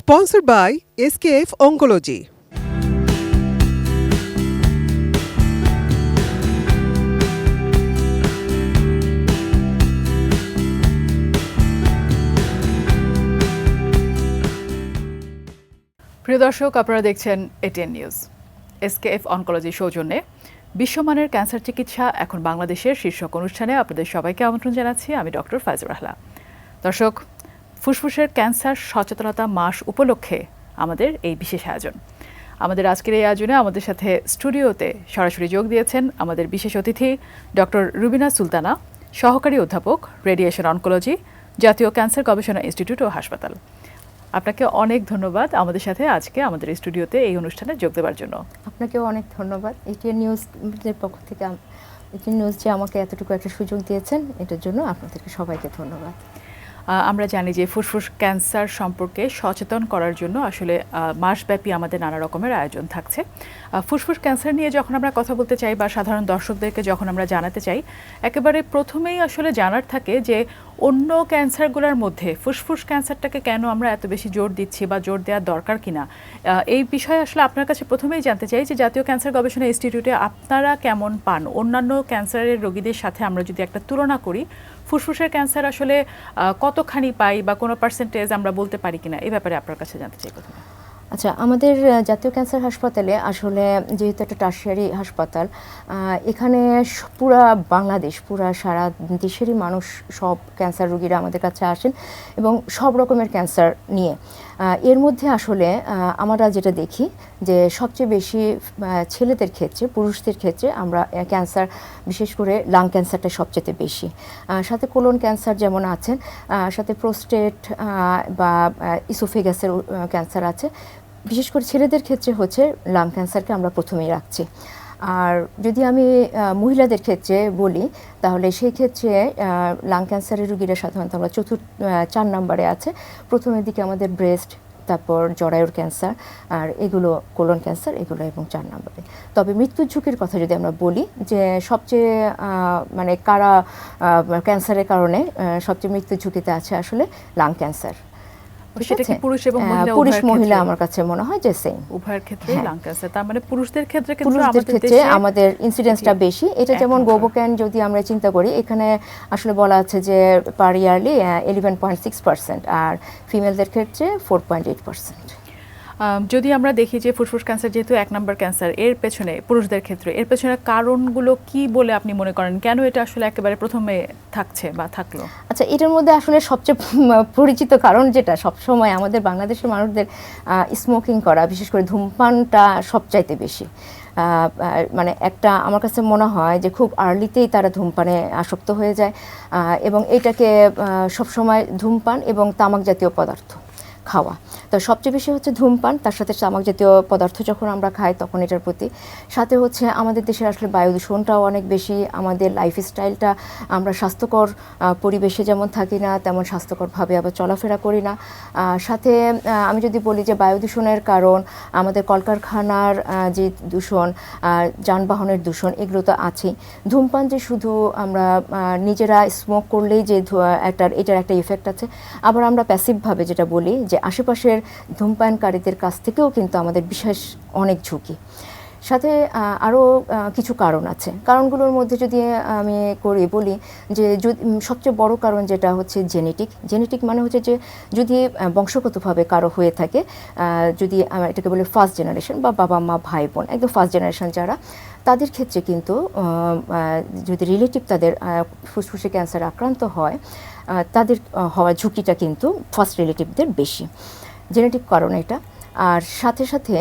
Sponsored by SKF Oncology. প্রিয় দর্শক, আপনারা দেখছেন এটিএন নিউজ। এসকেএফ অনকোলজি সৌজন্যে বিশ্বমানের ক্যান্সার চিকিৎসা এখন বাংলাদেশের শীর্ষক অনুষ্ঠানে আপনাদের সবাইকে আমন্ত্রণ জানাচ্ছি। আমি ডক্টর ফাইজুর রাহলা। দর্শক, ফুসফুসের ক্যান্সার সচেতনতা মাস উপলক্ষে আমাদের এই বিশেষ আয়োজন। আমাদের আজকের এই আয়োজনে আমাদের সাথে স্টুডিওতে সরাসরি যোগ দিয়েছেন আমাদের বিশেষ অতিথি ডক্টর রুবিনা সুলতানা, সহকারী অধ্যাপক, রেডিয়েশন অনকোলজি, জাতীয় ক্যান্সার গবেষণা ইনস্টিটিউট ও হাসপাতাল। আপনাকে অনেক ধন্যবাদ আমাদের সাথে আজকে আমাদের স্টুডিওতে এই অনুষ্ঠানে যোগ দেওয়ার জন্য। আপনাকেও অনেক ধন্যবাদ এটিএন নিউজের পক্ষ থেকে। এটিএন নিউজ যে আমাকে এতটুকু একটা সুযোগ দিয়েছেন, এটার জন্য আপনাদেরকে সবাইকে ধন্যবাদ। আমরা জানি যে ফুসফুস ক্যান্সার সম্পর্কে সচেতন করার জন্য আসলে মাসব্যাপী আমাদের নানা রকমের আয়োজন থাকছে। ফুসফুস ক্যান্সার নিয়ে যখন আমরা কথা বলতে চাই বা সাধারণ দর্শকদেরকে যখন আমরা জানাতে চাই, একেবারে প্রথমেই আসলে জানার থাকে যে অন্য ক্যান্সারগুলোর মধ্যে ফুসফুস ক্যান্সারটাকে কেন আমরা এত বেশি জোর দিচ্ছি বা জোর দেওয়ার দরকার কিনা। এই বিষয়ে আসলে আপনার কাছে প্রথমেই জানতে চাই যে জাতীয় ক্যান্সার গবেষণা ইনস্টিটিউটে আপনারা কেমন পান অন্যান্য ক্যান্সারের রোগীদের সাথে আমরা যদি একটা তুলনা করি, ফুসফুসের ক্যান্সার আসলে কতখানি পাই বা কোনো পার্সেন্টেজ আমরা বলতে পারি কিনা, এই ব্যাপারে আপনার কাছে জানতে চাই প্রথমে। আচ্ছা, আমাদের জাতীয় ক্যান্সার হাসপাতালে আসলে যেহেতু একটা টার্সিয়ারি হাসপাতাল, এখানে পুরা বাংলাদেশ, পুরা সারা দেশেরই মানুষ, সব ক্যান্সার রোগীরা আমাদের কাছে আসেন এবং সব রকমের ক্যান্সার নিয়ে। এর মধ্যে আসলে আমরা যেটা দেখি যে সবচেয়ে বেশি ছেলেদের ক্ষেত্রে, পুরুষদের ক্ষেত্রে আমরা ক্যান্সার, বিশেষ করে লাং ক্যান্সারটা সবচেয়ে বেশি, সাথে কোলন ক্যান্সার যেমন আছেন, সাথে প্রোস্টেট বা ইসোফেগাসের ক্যান্সার আছে। বিশেষ করে ছেলেদের ক্ষেত্রে হচ্ছে লাং ক্যান্সারকে আমরা প্রথমেই রাখছি। আর যদি আমি মহিলাদের ক্ষেত্রে বলি, তাহলে সেই ক্ষেত্রে লাং ক্যান্সারের রোগীরা সাধারণত আমরা 4 নম্বরে আছে। প্রথমের দিকে আমাদের ব্রেস্ট, তারপর জরায়ুর ক্যান্সার, আর এগুলো কোলন ক্যান্সার, এগুলো এবং 4 নম্বরে। তবে মৃত্যুর ঝুঁকির কথা যদি আমরা বলি, যে সবচেয়ে মানে কারা ক্যান্সারের কারণে সবচেয়ে মৃত্যুর ঝুঁকিতে আছে আসলে লাং ক্যান্সার। সেটা কি পুরুষ এবং মহিলা? পুরুষ মহিলা আমার কাছে মনে হয় যে সেম, উভয়ের ক্ষেত্রেই লাং ক্যান্সার। তার মানে পুরুষদের ক্ষেত্রে আমাদের ইনসিডেন্সটা বেশি। এটা যেমন গোবোক্যান যদি আমরা চিন্তা করি, এখানে আসলে বলা আছে যে পার ইয়ারলি 11.6%, আর ফিমেলদের ক্ষেত্রে 4.8%। যদি আমরা দেখি যে ফুসফুস ক্যান্সার যেহেতু 1 নম্বর ক্যান্সার, এর পেছনে পুরুষদের ক্ষেত্রে এর পেছনে কারণগুলো কি বলে আপনি মনে করেন? কেন এটা আসলে একেবারে প্রথমে থাকছে বা থাকলো? আচ্ছা, এটার মধ্যে আসলে সবচেয়ে পরিচিত কারণ যেটা সবসময় আমাদের বাংলাদেশের মানুষদের স্মোকিং করা, বিশেষ করে ধূমপানটা সবচাইতে বেশি। মানে একটা আমার কাছে মনে হয় যে খুব আর্লিতেই তারা ধূমপানে আসক্ত হয়ে যায়, এবং এটাকে সবসময় ধূমপান এবং তামাক জাতীয় পদার্থ খাওয়া, তো সবচেয়ে বেশি হচ্ছে ধূমপান, তার সাথে তামাক জাতীয় পদার্থ যখন আমরা খাই তখন এটার প্রতি। সাথে হচ্ছে আমাদের দেশের আসলে বায়ু দূষণটাও অনেক বেশি, আমাদের লাইফস্টাইলটা, আমরা স্বাস্থ্যকর পরিবেশে যেমন থাকি না তেমন স্বাস্থ্যকরভাবে আবার চলাফেরা করি না। সাথে আমি যদি বলি যে বায়ু দূষণের কারণ আমাদের কলকারখানার যে দূষণ, যানবাহনের দূষণ, এগুলো তো আছেই। ধূমপান যে শুধু আমরা নিজেরা স্মোক করলেই যে এটার একটা ইফেক্ট আছে, আবার আমরা প্যাসিভভাবে যেটা বলি যে আশেপাশের ধূমপানকারীদের কাছ থেকেও কিন্তু আমাদের বিশেষ অনেক ঝুঁকি। সাথে আরও কিছু কারণ আছে। কারণগুলোর মধ্যে যদি আমি বলি যে সবচেয়ে বড় কারণ যেটা হচ্ছে জেনেটিক মানে হচ্ছে যে যদি বংশগতভাবে কারো হয়ে থাকে, যদি এটাকে বলি ফার্স্ট জেনারেশন বা বাবা মা ভাই বোন, একদম ফার্স্ট জেনারেশন যারা, তাদের ক্ষেত্রে কিন্তু যদি রিলেটিভ তাদের ফুসফুসে ক্যান্সার আক্রান্ত হয়, তাদের হওয়ার ঝুঁকিটা কিন্তু ফার্স্ট রিলেটিভদের বেশি। জেনেটিক কারণ এটা। আর সাথে সাথে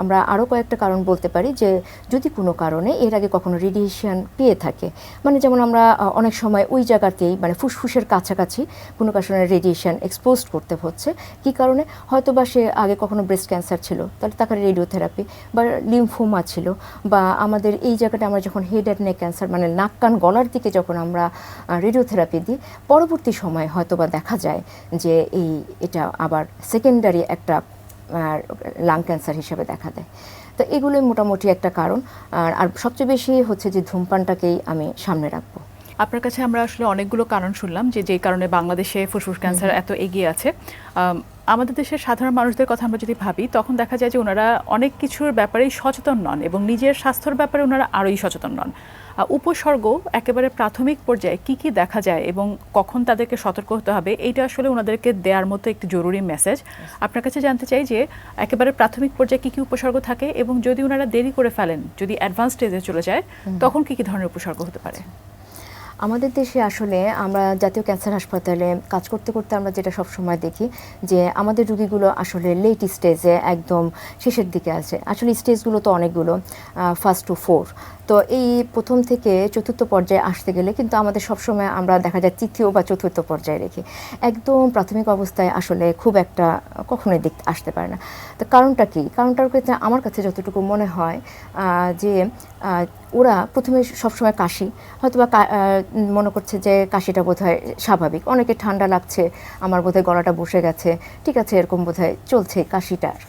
আমরা আরও কয়েকটা কারণ বলতে পারি যে যদি কোনো কারণে এর আগে কখনো রেডিয়েশন পেয়ে থাকে, মানে যেমন আমরা অনেক সময় ওই জায়গাতেই মানে ফুসফুসের কাছাকাছি কোনো কারণে রেডিয়েশন এক্সপোজড করতে হচ্ছে। কী কারণে? হয়তো বা সে আগে কখনো ব্রেস্ট ক্যান্সার ছিল, তাহলে তাকে রেডিওথেরাপি, বা লিম্ফোমা ছিল, বা আমাদের এই জায়গাটা আমরা যখন হেড অ্যান্ড নেক ক্যান্সার মানে নাক কান গলার দিকে যখন আমরা রেডিওথেরাপি দিই, পরবর্তী সময় হয়তো বা দেখা যায় যে এটা আবার সেকেন্ডারি একটা লাং ক্যান্সার হিসেবে দেখা দেয়। তো এগুলোই মোটামুটি একটা কারণ। আর সবচেয়ে বেশি হচ্ছে যে ধূমপানটাকেই আমি সামনে রাখবো। আপনার কাছে আমরা আসলে অনেকগুলো কারণ শুনলাম যে কারণে বাংলাদেশে ফুসফুস ক্যান্সার এত এগিয়ে আছে। আমাদের দেশের সাধারণ মানুষদের কথা আমরা যদি ভাবি তখন দেখা যায় যে ওনারা অনেক কিছুর ব্যাপারেই সচেতন নন এবং নিজের স্বাস্থ্যের ব্যাপারে ওনারা আরোই সচেতন নন। উপসর্গ একেবারে প্রাথমিক পর্যায়ে কি কি দেখা যায় এবং কখন তাদেরকে সতর্ক হতে হবে, এইটা আসলে ওনাদেরকে দেওয়ার মতো একটি জরুরি মেসেজ। আপনার কাছে জানতে চাই যে একেবারে প্রাথমিক পর্যায়ে কি কি উপসর্গ থাকে এবং যদি ওনারা দেরি করে ফেলেন, যদি অ্যাডভান্স স্টেজে চলে যায়, তখন কি কি ধরনের উপসর্গ হতে পারে? আমাদের দেশে আসলে আমরা জাতীয় ক্যান্সার হাসপাতালে কাজ করতে করতে আমরা যেটা সবসময় দেখি যে আমাদের রুগীগুলো আসলে লেট স্টেজে একদম শেষের দিকে আছে। আসলে স্টেজগুলো তো অনেকগুলো, 1st to 4। তো এই প্রথম থেকে চতুর্থ পর্যায়ে আসতে গেলে কিন্তু আমাদের সবসময় আমরা দেখা যায় তৃতীয় বা চতুর্থ পর্যায়ে রেখে একদম প্রাথমিক অবস্থায় আসলে খুব একটা কখনোই দেখতে আসতে পারে না। তো কারণটা কি? কারণটার ক্ষেত্রে আমার কাছে যতটুকু মনে হয় যে ওরা প্রথমে সবসময় কাশি, হয়তো বা মনে করছে যে কাশিটা বোধহয় স্বাভাবিক, অনেকে ঠান্ডা লাগছে, আমার বোধহয় গলাটা বসে গেছে, ঠিক আছে এরকম বোধহয় চলছে,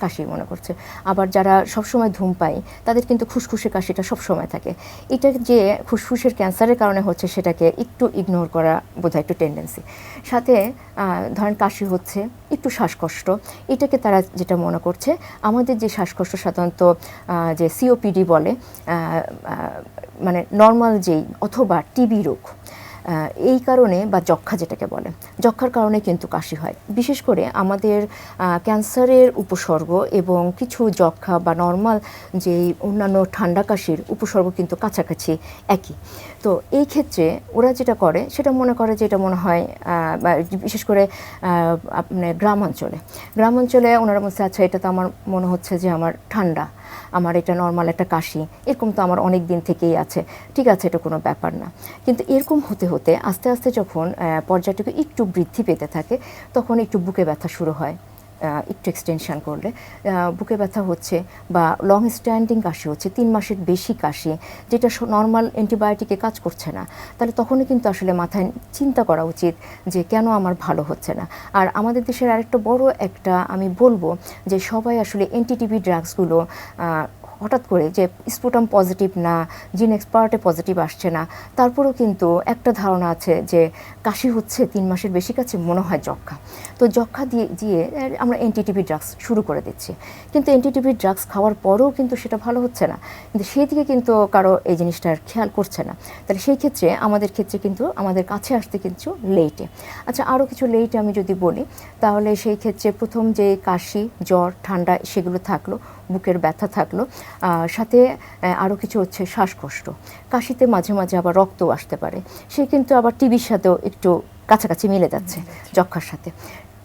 কাশি মনে করছে। আবার যারা সবসময় ধূমপাই তাদের কিন্তু খুসখুসে কাশিটা সবসময় থাকে। এটা যে ফুসফুসের ক্যান্সারের কারণে হচ্ছে সেটাকে একটু ইগনোর করা বোধহয় একটু টেন্ডেন্সি। সাথে ধরেন কাশি হচ্ছে, একটু শ্বাসকষ্ট, এটাকে তারা যেটা মনে করছে আমাদের যে শ্বাসকষ্ট সাধারণত যে সিওপিডি বলে, মানে নর্মাল যেই, অথবা টিবি রোগ, এই কারণে, বা যক্ষা যেটাকে বলে, যক্ষার কারণে কিন্তু কাশি হয়। বিশেষ করে আমাদের ক্যান্সারের উপসর্গ এবং কিছু যক্ষা বা নর্মাল যেই অন্যান্য ঠান্ডা কাশির উপসর্গ কিন্তু কাছাকাছি একই। তো এই ক্ষেত্রে ওরা যেটা করে সেটা মনে করে যে এটা মনে হয়, বিশেষ করে আপনার গ্রামাঞ্চলে ওনারা বলছে আচ্ছা এটা তো আমার মনে হচ্ছে যে আমার ঠান্ডা, আমার এটা নর্মাল একটা কাশি, এরকম তো আমার অনেক দিন থেকেই আছে, ঠিক আছে এটা কোনো ব্যাপার না। কিন্তু এরকম হতে হতে আস্তে আস্তে যখন পর্যায়টুকু একটু বৃদ্ধি পেতে থাকে তখন একটু বুকে ব্যথা শুরু হয়, একটু এক্সটেনশন করলে বুকে ব্যথা হচ্ছে, বা লং স্ট্যান্ডিং কাশি হচ্ছে, 3 মাসের বেশি কাশি, যেটা নর্মাল অ্যান্টিবায়োটিকে কাজ করছে না, তাহলে তখনই কিন্তু আসলে মাথায় চিন্তা করা উচিত যে কেন আমার ভালো হচ্ছে না। আর আমাদের দেশের আরেকটা বড় একটা আমি বলবো যে সবাই আসলে এনটিটিভি ড্রাগসগুলো হঠাৎ করে যে স্পুটাম পজিটিভ না, জিন এক্সপার্টে পজিটিভ আসছে না, তারপরেও কিন্তু একটা ধারণা আছে যে কাশি হচ্ছে 3 মাসের বেশি কাছে, মনে হয় যক্ষা। তো যক্ষা দিয়ে আমরা এনটিটিভি ড্রাগস শুরু করে দিচ্ছি, কিন্তু এনটিটিভি ড্রাগস খাওয়ার পরেও কিন্তু সেটা ভালো হচ্ছে না, কিন্তু সেই দিকে কিন্তু কারো এই জিনিসটার খেয়াল করছে না। তাহলে সেই ক্ষেত্রে আমাদের কিন্তু আমাদের কাছে আসতে কিন্তু লেটে। আচ্ছা, আরও কিছু লেটে আমি যদি বলি তাহলে সেই ক্ষেত্রে প্রথম যে কাশি, জ্বর, ঠান্ডা সেগুলো থাকলো, বুকের ব্যথা থাকলো, সাথে আরও কিছু হচ্ছে শ্বাসকষ্ট, কাশিতে মাঝে মাঝে আবার রক্তও আসতে পারে, সে কিন্তু আবার টিবির সাথেও একটু কাছাকাছি মিলে যাচ্ছে যক্ষার সাথে,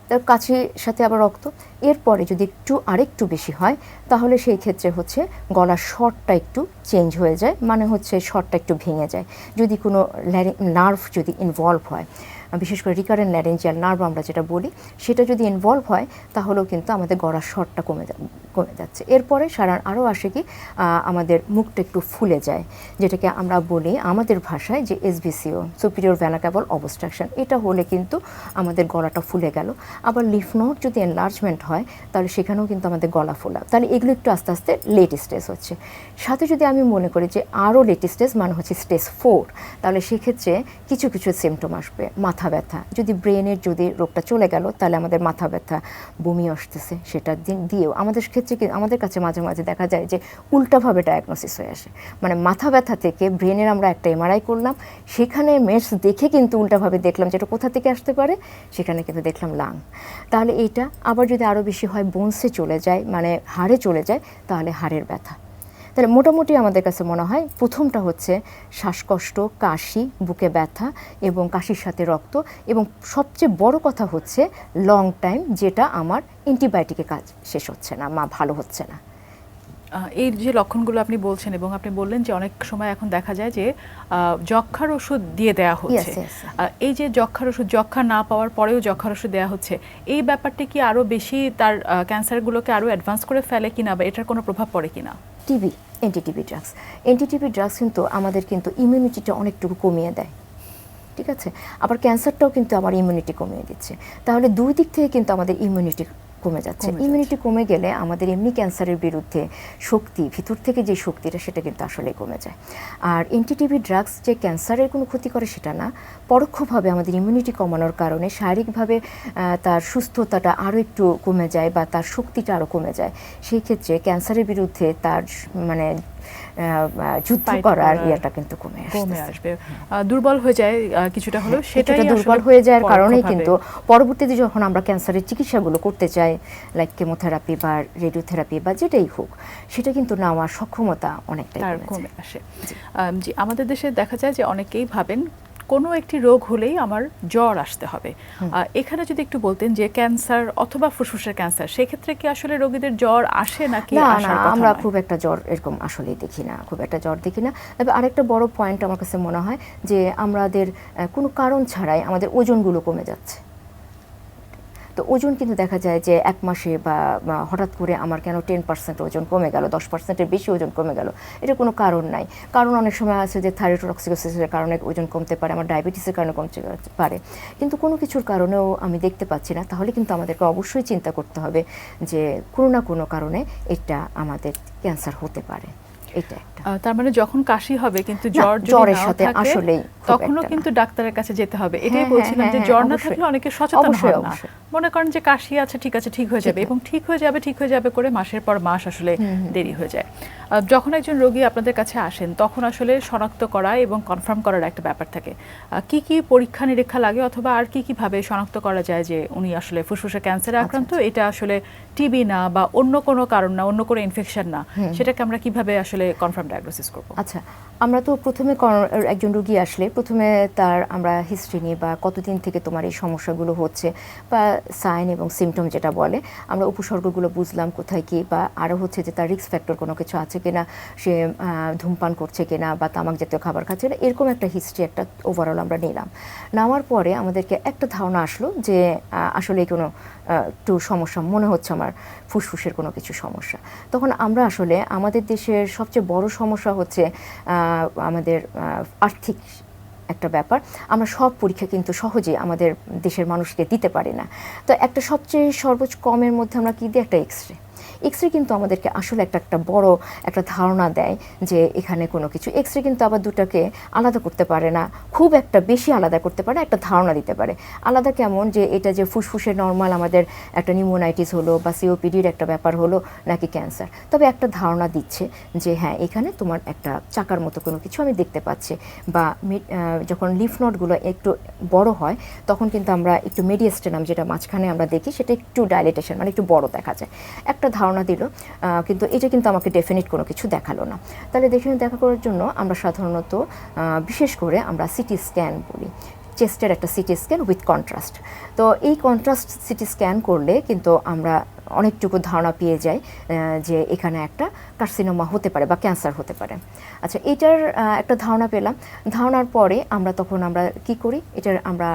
তার কাশির সাথে আবার রক্ত। এরপরে যদি আরেকটু বেশি হয় তাহলে সেই ক্ষেত্রে হচ্ছে গলার স্বরটা একটু চেঞ্জ হয়ে যায়, মানে হচ্ছে স্বরটা একটু ভেঙে যায়, যদি কোনো নার্ভ যদি ইনভলভ হয়, বিশেষ করে রিকারেন্ট ল্যারেঞ্জিয়াল নার্ভ আমরা যেটা বলি, সেটা যদি ইনভলভ হয় তাহলেও কিন্তু আমাদের গলার স্বরটা কমে যাচ্ছে। এরপরে আরও আসে কি, আমাদের মুখটা একটু ফুলে যায়, যেটাকে আমরা বলি আমাদের ভাষায় যে এসবিসিও, সুপিরিয়র ভেনা ক্যাভাল অবস্ট্রাকশন, এটা হলে কিন্তু আমাদের গলাটা ফুলে গেল। আবার লিফ নোড যদি এনলার্জমেন্ট হয় তাহলে সেখানেও কিন্তু আমাদের গলা ফোলা, তাহলে এগুলো একটু আস্তে আস্তে লেট স্টেজ হচ্ছে। সাথে যদি আমি মনে করি যে আরও লেট স্টেজ, মানে হচ্ছে স্টেজ 4, তাহলে সেক্ষেত্রে কিছু সিমটম আসবে, মাথা ব্যথা, যদি ব্রেনের যদি রোগটা চলে গেল তাহলে আমাদের মাথা ব্যথা, বমি আসতেছে, সেটা দিয়েও আমাদের কাছে মাঝে মাঝে দেখা যায় যে উল্টাভাবে ডায়াগনোসিস হয়ে আসে, মানে মাথা ব্যথা থেকে ব্রেনের আমরা একটা এমআরআই করলাম, সেখানে মেটস দেখে কিন্তু উল্টাভাবে দেখলাম যেটা কোথা থেকে আসতে পারে, সেখানে কিন্তু দেখলাম লাং। তাহলে এইটা আবার যদি আরও বেশি হয়, বোনসে চলে যায়, মানে হাড়ে চলে যায়, তাহলে হাড়ের ব্যথা। তাহলে মোটামুটি আমাদের কাছে মনে হয় প্রথমটা হচ্ছে শ্বাসকষ্ট, কাশি, বুকে ব্যথা এবং কাশির সাথে রক্ত, এবং সবচেয়ে বড় কথা হচ্ছে লং টাইম, যেটা আমার অ্যান্টিবায়োটিকে কাজ শেষ হচ্ছে না, ভালো হচ্ছে না। এই যে লক্ষণগুলো আপনি বলছেন এবং আপনি বললেন যে অনেক সময় এখন দেখা যায় যে যক্ষার ওষুধ দিয়ে দেওয়া হচ্ছে, এই যে যক্ষার ওষুধ, যক্ষা না পাওয়ার পরেও যক্ষার ওষুধ দেওয়া হচ্ছে, এই ব্যাপারটা কি আরও বেশি তার ক্যান্সারগুলোকে আরও অ্যাডভান্স করে ফেলে কিনা, বা এটার কোনো প্রভাব পড়ে কিনা? এনটিটিভি ড্রাগস কিন্তু আমাদের কিন্তু ইমিউনিটিটা অনেকটুকু কমিয়ে দেয়, ঠিক আছে, আবার ক্যান্সারটাও কিন্তু আমার ইমিউনিটি কমিয়ে দিচ্ছে, তাহলে দুই দিক থেকে কিন্তু আমাদের ইমিউনিটি কমে যাচ্ছে। ইমিউনিটি কমে গেলে আমাদের এমনি ক্যান্সারের বিরুদ্ধে শক্তি, ভিতর থেকে যে শক্তিটা সেটা কিন্তু আসলে কমে যায়। আর এন্টিটিভি ড্রাগস যে ক্যান্সারের কোনো ক্ষতি করে সেটা না, পরোক্ষভাবে আমাদের ইমিউনিটি কমানোর কারণে শারীরিকভাবে তার সুস্থতাটা আরও একটু কমে যায় বা তার শক্তিটা আরও কমে যায়। সেই ক্ষেত্রে ক্যান্সারের বিরুদ্ধে তার মানে যুদ্ধ করার ইয়েটা কিন্তু কমে আসবে, দুর্বল হয়ে যায় কিছুটা হলেও। সেটাই দুর্বল হয়ে যাওয়ার কারণেই কিন্তু পরবর্তীতে যখন আমরা ক্যান্সারের চিকিৎসাগুলো করতে চাই, লাইক কেমোথেরাপি বা রেডিওথেরাপি বা যেটাই হোক, সেটা কিন্তু নেওয়ার সক্ষমতা অনেকটাই কমে আসে। জি, আমাদের দেশে দেখা যায় যে অনেকেই ভাবেন কোনো একটি রোগ হলেই আমার জ্বর আসতে হবে। এখানে যদি একটু বলতেন যে ক্যান্সার অথবা ফুসফুসের ক্যান্সার, সেক্ষেত্রে কি আসলে রোগীদের জ্বর আসে নাকি? না, আমরা খুব একটা জ্বর এরকম আসলেই দেখি না, খুব একটা জ্বর দেখি না। তবে আরেকটা বড় পয়েন্ট আমার কাছে মনে হয় যে আমাদের কোনো কারণ ছাড়াই আমাদের ওজনগুলো কমে যাচ্ছে। তো ওজন কিন্তু দেখা যায় যে এক মাসে বা হঠাৎ করে আমার কেন 10% ওজন কমে গেল, 10%-এর বেশি ওজন কমে গেল, এটা কোনো কারণ নাই। কারণ অনেক সময় আছে যে থাইরয়েডটক্সিকোসিসের কারণে ওজন কমতে পারে, আমার ডায়াবেটিসের কারণে কমতে পারে, কিন্তু কোনো কিছুর কারণেও আমি দেখতে পাচ্ছি না। তাহলে কিন্তু আমাদেরকে অবশ্যই চিন্তা করতে হবে যে কোনো না কোনো কারণে এটা আমাদের ক্যান্সার হতে পারে। এটা একটা, তার মানে যখন কাশি হবে কিন্তু জ্বরের সাথে আসলেই তখনও কিন্তু ডাক্তারের কাছে যেতে হবে। এটাই বলছিলাম যে জ্বর না থাকলে অনেকে সচেতন হয় না, মনে করেন যে কাশি আছে, ঠিক আছে, ঠিক হয়ে যাবে, এবং ঠিক হয়ে যাবে করে মাসের পর মাস আসলে দেরি হয়ে যায়। যখন একজন রোগী আপনাদের কাছে আসেন তখন আসলে শনাক্ত করা এবং কনফার্ম করার একটা ব্যাপার থাকে। কি কি পরীক্ষা নিরীক্ষা লাগে অথবা আর কি কিভাবে শনাক্ত করা যায় যে উনি আসলে ফুসফুসের ক্যান্সারে আক্রান্ত, এটা আসলে টিবি না বা অন্য কোনো কারণ না, অন্য কোনো ইনফেকশন না, সেটাকে আমরা কিভাবে আসলে কনফার্ম ডায়াগনোসিস করব? আচ্ছা, আমরা তো প্রথমে একজন রোগী আসলে প্রথমে তার আমরা হিস্ট্রি নিই বা কতদিন থেকে তোমার এই সমস্যাগুলো হচ্ছে বা সাইন এবং সিমটম যেটা বলে, আমরা উপসর্গগুলো বুঝলাম কোথায় কি, বা আরও হচ্ছে যে তার রিস্ক ফ্যাক্টর কোনো কিছু আছে কিনা, সে ধূমপান করছে কিনা বা তামাক জাতীয় খাবার খাচ্ছে না, এরকম একটা হিস্ট্রি একটা ওভারঅল আমরা নিলাম। নেওয়ার পরে আমাদেরকে একটা ধারণা আসলো যে আসলে কোনো একটু সমস্যা মনে হচ্ছে, আমার ফুসফুসের কোনো কিছু সমস্যা। তখন আমরা আসলে আমাদের দেশের সবচেয়ে বড় সমস্যা হচ্ছে আমাদের আর্থিক একটা ব্যাপার। আমরা সব পরীক্ষা কিন্তু সহজে আমাদের দেশের মানুষকে দিতে পারি না। তো একটা সবচেয়ে সর্বোচ্চ কমের মধ্যে আমরা কি দিই, একটা এক্সরে। এক্সরে কিন্তু আমাদেরকে আসলে একটা বড় একটা ধারণা দেয় যে এখানে কোনো কিছু। এক্সরে কিন্তু আবার দুটাকে আলাদা করতে পারে না, খুব একটা বেশি আলাদা করতে পারে, একটা ধারণা দিতে পারে। আলাদা কেমন, যে এটা যে ফুসফুসে নর্মাল আমাদের একটা নিউমোনাইটিস হলো বা সিওপিডির একটা ব্যাপার হলো নাকি ক্যান্সার, তবে একটা ধারণা দিচ্ছে যে হ্যাঁ এখানে তোমার একটা চাকার মতো কোনো কিছু আমি দেখতে পাচ্ছি। বা যখন লিফ নোডগুলো একটু বড় হয় তখন কিন্তু আমরা একটু মেডিয়াস্টেনাম যেটা মাঝখানে আমরা দেখি সেটা একটু ডাইলেটেশন, মানে একটু বড় দেখা যায়, একটা ধারণা দিল। কিন্তু এটা কিন্তু আমাকে ডেফিনিট কোনো কিছু দেখালো না। তাহলে দেখা করার জন্য আমরা সাধারণত বিশেষ করে আমরা সিটি স্ক্যান বলি, চেস্টের একটা সিটি স্ক্যান উইথ কন্ট্রাস্ট। তো এই কন্ট্রাস্ট সিটি স্ক্যান করলে কিন্তু আমরা অনেকটুকু ধারণা পেয়ে যাই যে এখানে একটা কার্সিনোমা হতে পারে বা ক্যান্সার হতে পারে। আচ্ছা, এটার একটা ধারণা পেলাম। ধারণার পরে তখন আমরা কি করি, এটার আমরা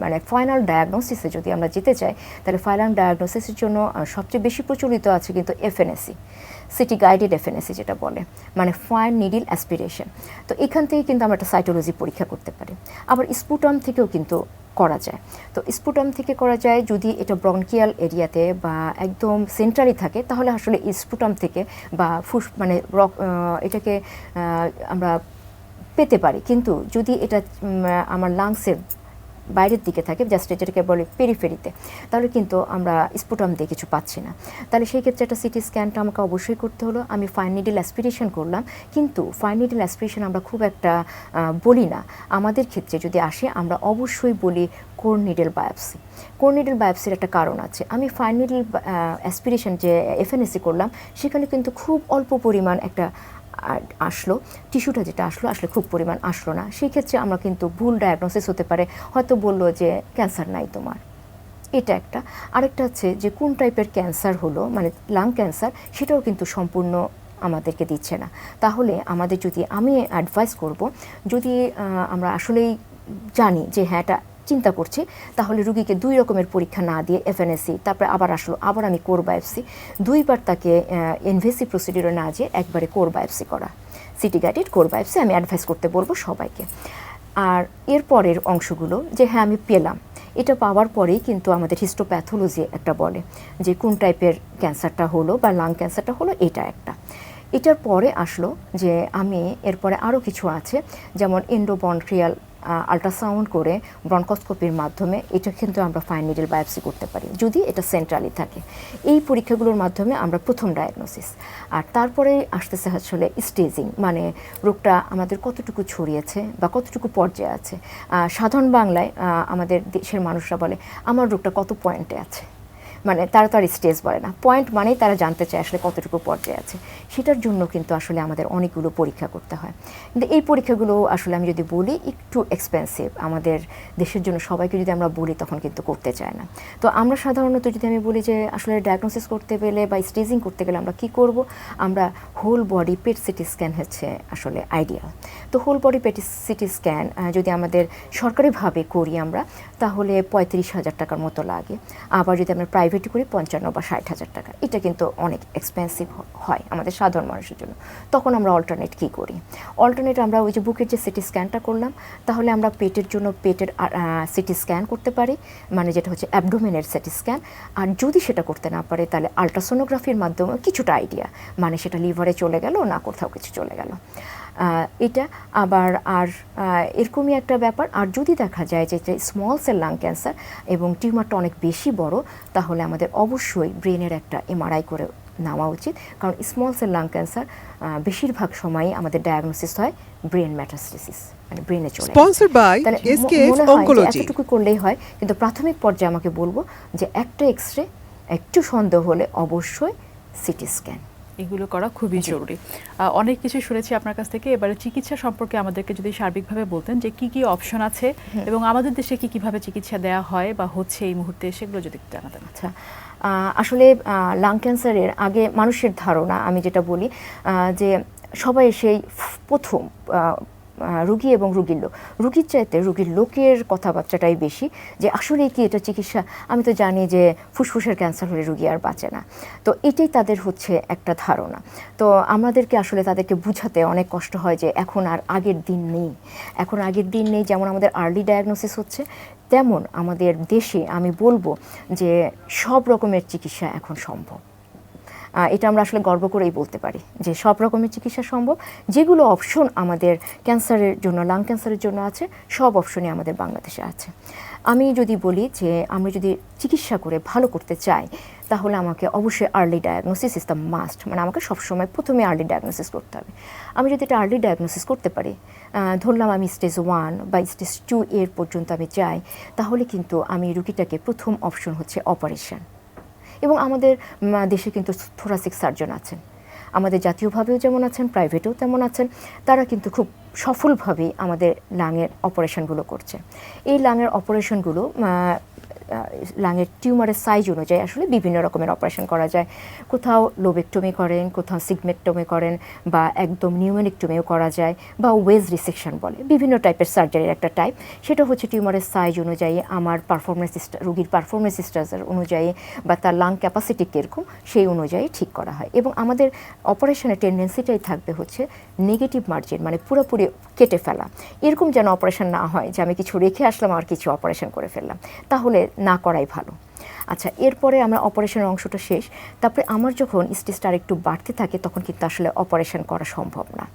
মানে ফাইনাল ডায়াগনোসিসে যদি আমরা যেতে চাই, তাহলে ফাইনাল ডায়াগনোসিসের জন্য সবচেয়ে বেশি প্রচলিত আছে কিন্তু এফএনএসি, সিটি গাইডেড এফএনএসি যেটা বলে, মানে ফাইন নিডল অ্যাসপিরেশন। তো এখান থেকে কিন্তু আমরা একটা সাইটোলজি পরীক্ষা করতে পারি। আবার স্পুটাম থেকেও কিন্তু করা যায়। তো স্পুটাম থেকে করা যায় যদি এটা ব্রঙ্কিয়াল এরিয়াতে বা একদম সেন্ট্রালি থাকে, তাহলে আসলে স্পুটাম থেকে বা মানে এটাকে আমরা পেতে পারি। কিন্তু যদি এটা আমার লাংসের বাইরের দিকে থাকে, জাস্ট যেটাকে বলে পেরিফেরিতে, তাহলে কিন্তু আমরা স্পুটাম দিয়ে কিছু পাচ্ছি না। তাহলে সেই ক্ষেত্রে একটা সিটি স্ক্যানটা আমাকে অবশ্যই করতে হলো। আমি ফাইন নিডল অ্যাসপিরেশন করলাম, কিন্তু ফাইন নিডল অ্যাসপিরেশন আমরা খুব একটা বলি না। আমাদের ক্ষেত্রে যদি আসে আমরা অবশ্যই বলি core needle biopsy. Core needle বায়োপসির একটা কারণ আছে। আমি ফাইন নিডল অ্যাসপিরেশন যে এফএনএসি করলাম, সেখানে কিন্তু খুব অল্প পরিমাণ একটা আসলো, টিস্যুটা যেটা আসলে খুব পরিমাণ আসলো না। সেই ক্ষেত্রে আমরা কিন্তু ভুল ডায়াগনোসিস হতে পারে, হয়তো বললো যে ক্যান্সার নাই তোমার, এটা একটা। আরেকটা হচ্ছে যে কোন টাইপের ক্যান্সার হলো, মানে লাং ক্যান্সার, সেটাও কিন্তু সম্পূর্ণ আমাদেরকে দিচ্ছে না। তাহলে আমাদের আমি অ্যাডভাইস করব, যদি আমরা আসলেই জানি যে হ্যাঁ এটা চিন্তা করছি, তাহলে রুগীকে 2 রকমের পরীক্ষা না দিয়ে এফএনএসি, তারপরে আবার আমি কোর বায়োপসি, 2বার তাকে ইনভেসিভ প্রসিডিউরে না যেয়ে একবারে কোর বায়োপসি করা, সিটি গাইডেড কোর বায়োপসি আমি অ্যাডভাইস করতে বলবো সবাইকে। আর এরপরের অংশগুলো যে হ্যাঁ আমি পেলাম, এটা পাওয়ার পরেই কিন্তু আমাদের হিস্টোপ্যাথোলজি একটা বলে যে কোন টাইপের ক্যান্সারটা হলো বা লাং ক্যান্সারটা হলো, এটা একটা। এটার পরে আসলো যে আমি এরপরে আরও কিছু আছে, যেমন এন্ডোবনক্রিয়াল আল্ট্রাসাউন্ড করে ব্রনকোস্কোপির মাধ্যমে এটা কিন্তু আমরা ফাইন নিডল বায়োপসি করতে পারি যদি এটা সেন্ট্রালি থাকে। এই পরীক্ষাগুলোর মাধ্যমে আমরা প্রথম ডায়াগনোসিস। আর তারপরে আসতেছে আসলে স্টেজিং, মানে রোগটা আমাদের কতটুকু ছড়িয়েছে বা কতটুকু পর্যায়ে আছে। সাধারণ বাংলায় আমাদের দেশের মানুষরা বলে আমার রোগটা কত পয়েন্টে আছে, মানে তারা তো আর স্টেজ বলে না, পয়েন্ট মানেই তারা জানতে চায় আসলে কতটুকু পর্যায়ে আছে। সেটার জন্য কিন্তু আসলে আমাদের অনেকগুলো পরীক্ষা করতে হয়। কিন্তু এই পরীক্ষাগুলো আসলে আমি যদি বলি একটু এক্সপেন্সিভ আমাদের দেশের জন্য, সবাইকে যদি আমরা বলি তখন কিন্তু করতে চায় না। তো আমরা সাধারণত যদি আমি বলি যে আসলে ডায়াগনোসিস করতে গেলে বা স্টেজিং করতে গেলে আমরা কি করব, আমরা whole body PET CT scan হচ্ছে আসলে আইডিয়াল। তো whole body PET CT scan যদি আমাদের সরকারিভাবে করি আমরা, তাহলে 35,000 টাকার মতো লাগে। আবার যদি আমরা প্রাইভেট করি 55 বা 60,000 টাকা। এটা কিন্তু অনেক এক্সপেন্সিভ হয় আমাদের সাধারণ মানুষের জন্য। তখন আমরা অল্টারনেট কী করি? অল্টারনেট আমরা ওই যে বুকের যে সিটি স্ক্যানটা করলাম, তাহলে আমরা পেটের জন্য পেটের সিটি স্ক্যান করতে পারি, মানে যেটা হচ্ছে অ্যাবডোমেনের সিটি স্ক্যান। আর যদি সেটা করতে না পারে তাহলে আল্ট্রাসোনোগ্রাফির মাধ্যমে কিছুটা আইডিয়া, মানে সেটা লিভারে চলে গেল না কোথাও কিছু চলে গেল, এটা আবার। আর এরকমই একটা ব্যাপার। আর যদি দেখা যায় যে স্মল সেল লাং ক্যান্সার এবং টিউমারটা অনেক বেশি বড়, তাহলে আমাদের অবশ্যই ব্রেনের একটা এমআরআই করে নেওয়া উচিত, কারণ স্মল সেল লাং ক্যান্সার বেশিরভাগ সময়ই আমাদের ডায়াগনোসিস হয় ব্রেন মেটাস্টেসিস, মানে ব্রেনে চলে। Sponsored by SKF oncology. এতটুকু করলেই হয়, কিন্তু প্রাথমিক পর্যায়ে আমাকে বলবো যে একটা এক্সরে, একটু সন্দেহ হলে অবশ্যই সিটি স্ক্যান, এগুলো করা খুবই জরুরি। অনেক কিছু শুনেছি আপনার কাছ থেকে। এবারে চিকিৎসা সম্পর্কে আমাদেরকে যদি সার্বিকভাবে বলতেন যে কি কি অপশন আছে এবং আমাদের দেশে কি কিভাবে চিকিৎসা দেওয়া হয় বা হচ্ছে এই মুহূর্তে, সেগুলো যদি জানাতেন। আচ্ছা, আসলে লাং ক্যান্সারের আগে মানুষের ধারণা, আমি যেটা বলি যে সবাই সেই প্রথম রুগী এবং রুগীর চাইতে রুগীর লোকের কথাবার্তাটাই বেশি, যে আসলে কি এটা চিকিৎসা। আমি তো জানি যে ফুসফুসের ক্যান্সার হলে রুগী আর বাঁচে না, তো এটাই তাদের হচ্ছে একটা ধারণা। তো আমাদেরকে আসলে তাদেরকে বুঝাতে অনেক কষ্ট হয় যে এখন আর আগের দিন নেই, এখন আগের দিন নেই। যেমন আমাদের আর্লি ডায়াগনোসিস হচ্ছে, তেমন আমাদের দেশে আমি বলবো যে সব রকমের চিকিৎসা এখন সম্ভব। এটা আমরা আসলে গর্ব করেই বলতে পারি যে সব রকমের চিকিৎসা সম্ভব। যেগুলো অপশন আমাদের ক্যান্সারের জন্য, লাং ক্যান্সারের জন্য আছে, সব অপশনই আমাদের বাংলাদেশে আছে। আমি যদি বলি যে আমি যদি চিকিৎসা করে ভালো করতে চাই, তাহলে আমাকে অবশ্যই early diagnosis is the must, মানে আমাকে সবসময় প্রথমে আর্লি ডায়াগনোসিস করতে হবে। আমি যদি এটা আর্লি ডায়াগনোসিস করতে পারি, ধরলাম আমি স্টেজ 1 বা স্টেজ 2 এর পর্যন্ত আমি যাই, তাহলে কিন্তু আমি রুগীটাকে প্রথম অপশন হচ্ছে অপারেশন। এবং আমাদের দেশে কিন্তু থোরাসিক সার্জন আছেন, আমাদের জাতীয়ভাবেও যেমন আছেন, প্রাইভেটেও তেমন আছেন। তারা কিন্তু খুব সফলভাবেই আমাদের লাংয়ের অপারেশনগুলো করছে। এই লাংয়ের অপারেশনগুলো লাংয়ের টিউমারের সাইজ অনুযায়ী আসলে বিভিন্ন রকমের অপারেশন করা যায়। কোথাও লোবেক্টমি করেন, কোথাও সিগমেক্টমি করেন, বা একদম নিউমেনিকটমিও করা যায়, বা ওয়েজ রিসেকশন বলে, বিভিন্ন টাইপের সার্জারির একটা টাইপ। সেটা হচ্ছে টিউমারের সাইজ অনুযায়ী, আমার রুগীর পারফরমেন্স স্ট্যাটাস অনুযায়ী বা তার লাং ক্যাপাসিটি কীরকম সেই অনুযায়ী ঠিক করা হয়। এবং আমাদের অপারেশনের টেন্ডেন্সিটাই থাকবে হচ্ছে নেগেটিভ মার্জিন, মানে পুরোপুরি কেটে ফেলা। এরকম যেন অপারেশন না হয় যে আমি কিছু রেখে আসলাম আর কিছু অপারেশন করে ফেললাম, তাহলে না করাই ভালো। আচ্ছা, এরপরে আমরা অপারেশনের অংশটা শেষ। তারপরে আমার যখন স্টেজটা একটু বাড়তে থাকে, তখন কিন্তু আসলে অপারেশন করা সম্ভব না।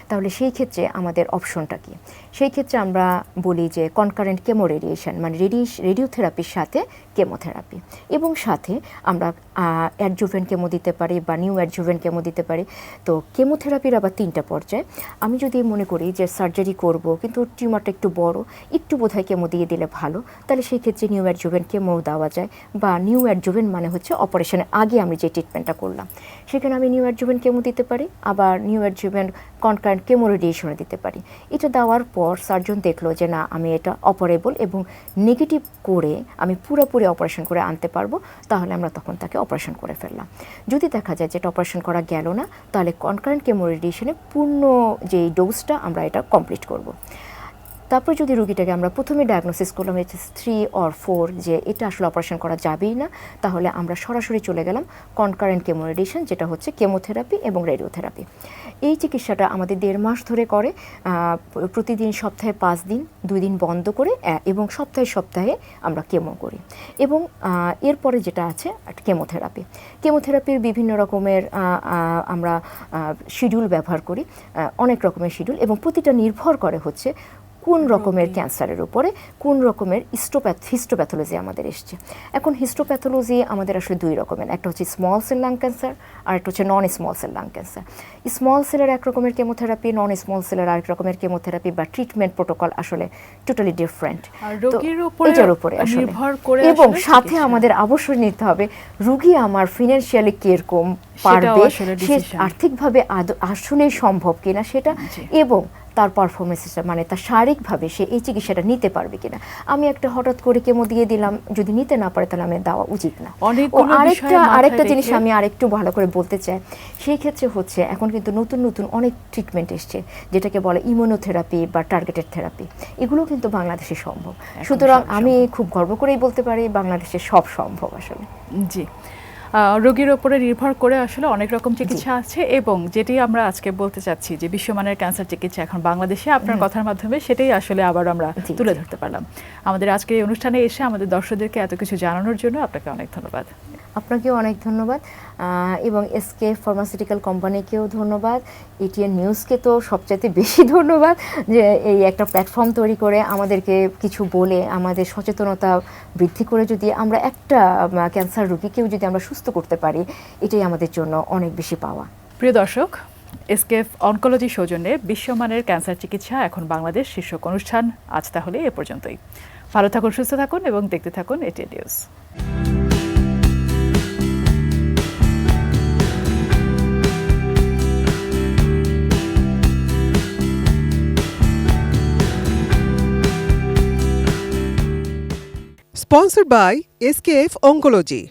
তাহলে সেই ক্ষেত্রে আমাদের অপশনটা কি? সেই ক্ষেত্রে আমরা বলি যে কনকারেন্ট কেমো রেডিয়েশন, মানে রেডিওথেরাপির সাথে কেমোথেরাপি, এবং সাথে আমরা অ্যাডজুভেন কেমো দিতে পারি বা নিউ অ্যাডজুভেন কেমো দিতে পারি। তো কেমোথেরাপির আবার 3টা পর্যায়। আমি যদি মনে করি যে সার্জারি করব কিন্তু টিউমারটা একটু বড়, একটু বোধহয় কেমো দিয়ে দিলে ভালো, তাহলে সেই ক্ষেত্রে নিউ অ্যাডজুভেন কেমো দেওয়া যায়। বা নিউ অ্যাডজুভেন মানে হচ্ছে অপারেশনের আগে আমি যে ট্রিটমেন্টটা করলাম, সেখানে আমি নিউ অ্যাডজুভেন কেমো দিতে পারি, আবার নিউ অ্যাডজুভেন কনকারেন্ট কেমো রেডিয়েশনে দিতে পারি। এটা দেওয়ার পর সার্জন দেখলো যে না, আমি এটা অপারেবল এবং নেগেটিভ করে আমি পুরোপুরি অপারেশন করে আনতে পারবো, তাহলে আমরা তখন তাকে অপারেশন করে ফেললাম। যদি দেখা যায় যে এটা অপারেশন করা গেল না, তাহলে কনকারেন্ট কেমো রেডিয়েশনে পূর্ণ যেই ডোজটা আমরা এটা কমপ্লিট করব। তারপর যদি রোগীটাকে আমরা প্রথমে ডায়াগনোসিস করলাম এটা 3 or 4 যে এটা আসলে অপারেশন করা যাবেই না, তাহলে আমরা সরাসরি চলে গেলাম কনকারেন্ট কেমোরেডিয়েশন, যেটা হচ্ছে কেমোথেরাপি এবং রেডিওথেরাপি। এই চিকিৎসাটা আমাদের 1.5 মাস ধরে করে, প্রতিদিন সপ্তাহে 5 দিন, 2 দিন বন্ধ করে এবং সপ্তাহে আমরা কেমো করি। এবং এরপরে যেটা আছে কেমোথেরাপি। কেমোথেরাপির বিভিন্ন রকমের আমরা শিডিউল ব্যবহার করি, অনেক রকমের শিডিউল, এবং প্রতিটা নির্ভর করে হচ্ছে কোন রকমের ক্যান্সারের উপরে, কোন রকমের হিস্টোপ্যাথোলজি আমাদের এসছে। এখন হিস্টোপ্যাথোলজি আমাদের আসলে 2 রকমের, একটা হচ্ছে স্মল সেল লাং ক্যান্সার আর একটা হচ্ছে non small cell lung cancer. Small সেলের এক রকমের কেমোথেরাপি, নন স্মল সেলের আরেক রকমের কেমোথেরাপি বা ট্রিটমেন্ট প্রোটোকল আসলে টোটালি ডিফারেন্ট। এটার উপরে আসলে, এবং সাথে আমাদের অবশ্যই নিতে হবে রুগী আমার ফিনান্সিয়ালি কিরকম পারবে, সে আর্থিকভাবে আসলেই সম্ভব কিনা সেটা, এবং তার পারফরমেন্সটা মানে তার শারীরিকভাবে সে এই চিকিৎসাটা নিতে পারবে কিনা। আমি একটা হঠাৎ করে কেমো দিয়ে দিলাম, যদি নিতে না পারে তাহলে আমি দেওয়া উচিত না। আরেকটা জিনিস আমি আরেকটু ভালো করে বলতে চাই, সেই ক্ষেত্রে হচ্ছে এখন কিন্তু নতুন অনেক ট্রিটমেন্ট এসছে, যেটাকে বলে ইমিউনোথেরাপি বা টার্গেটেড থেরাপি। এগুলো কিন্তু বাংলাদেশে সম্ভব। সুতরাং আমি খুব গর্ব করেই বলতে পারি বাংলাদেশে সব সম্ভব আসলে। জি, রোগীর ওপরে নির্ভর করে আসলে অনেক রকম চিকিৎসা আছে, এবং যেটি আমরা আজকে বলতে চাচ্ছি যে বিশ্বমানের ক্যান্সার চিকিৎসা এখন বাংলাদেশে, আপনার কথার মাধ্যমে সেটাই আসলে আবার আমরা তুলে ধরতে পারলাম। আমাদের আজকের এই অনুষ্ঠানে এসে আমাদের দর্শকদেরকে এত কিছু জানানোর জন্য আপনাকে অনেক ধন্যবাদ। আপনাকেও অনেক ধন্যবাদ, এবং এসকে ফার্মাসিউটিক্যাল কোম্পানিকেও ধন্যবাদ, এটিএন নিউজকে তো সবচাইতে বেশি ধন্যবাদ যে এই একটা প্ল্যাটফর্ম তৈরি করে আমাদেরকে কিছু বলে আমাদের সচেতনতা বৃদ্ধি করে যদি আমরা একটা ক্যান্সার রোগীকেও যদি আমরা সুস্থ করতে পারি, এটাই আমাদের জন্য অনেক বেশি পাওয়া। প্রিয় দর্শক, এসকেএফ অনকোলজি সৌজন্যে বিশ্বমানের ক্যান্সার চিকিৎসা এখন বাংলাদেশ শীর্ষক অনুষ্ঠান আজ তাহলে এ পর্যন্তই। ভালো থাকুন, সুস্থ থাকুন এবং দেখতে থাকুন ATN news. Sponsored by SKF Oncology.